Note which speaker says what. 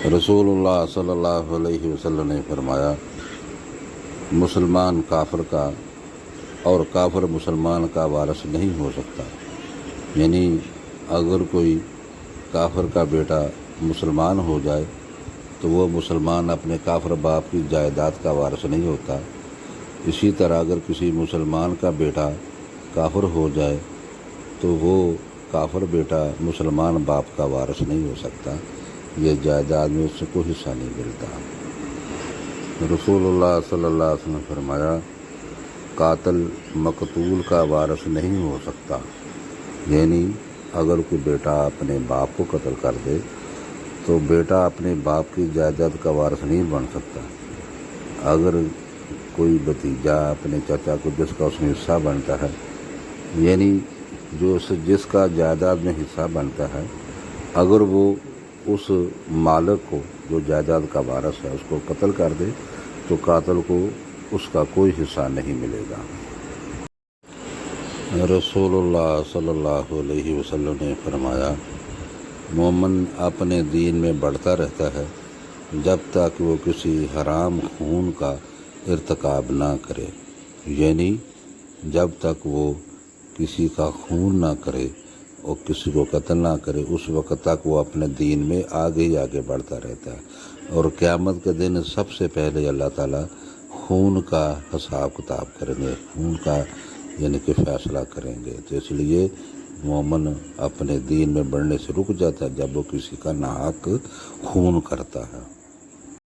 Speaker 1: رسول اللہ صلی اللہ علیہ وسلم نے فرمایا، مسلمان کافر کا اور کافر مسلمان کا وارث نہیں ہو سکتا۔ یعنی اگر کوئی کافر کا بیٹا مسلمان ہو جائے تو وہ مسلمان اپنے کافر باپ کی جائیداد کا وارث نہیں ہوتا۔ اسی طرح اگر کسی مسلمان کا بیٹا کافر ہو جائے تو وہ کافر بیٹا مسلمان باپ کا وارث نہیں ہو سکتا، یہ جائیداد میں اس سے کوئی حصہ نہیں ملتا۔ رسول اللہ صلی اللہ علیہ وسلم نے فرمایا، قاتل مقتول کا وارث نہیں ہو سکتا۔ یعنی اگر کوئی بیٹا اپنے باپ کو قتل کر دے تو بیٹا اپنے باپ کی جائیداد کا وارث نہیں بن سکتا۔ اگر کوئی بھتیجا اپنے چچا کو جس کا اس میں حصہ بنتا ہے، یعنی جس کا جائیداد میں حصہ بنتا ہے، اگر وہ اس مالک کو جو جائیداد کا وارث ہے اس کو قتل کر دے تو قاتل کو اس کا کوئی حصہ نہیں ملے گا۔ رسول اللہ صلی اللہ علیہ وسلم نے فرمایا، مومن اپنے دین میں بڑھتا رہتا ہے جب تک وہ کسی حرام خون کا ارتکاب نہ کرے۔ یعنی جب تک وہ کسی کا خون نہ کرے اور کسی کو قتل نہ کرے، اس وقت تک وہ اپنے دین میں آگے ہی آگے بڑھتا رہتا ہے۔ اور قیامت کے دن سب سے پہلے اللہ تعالیٰ خون کا حساب کتاب کریں گے، خون کا یعنی کہ فیصلہ کریں گے۔ تو اس لیے مومن اپنے دین میں بڑھنے سے رک جاتا ہے جب وہ کسی کا ناحق خون کرتا ہے۔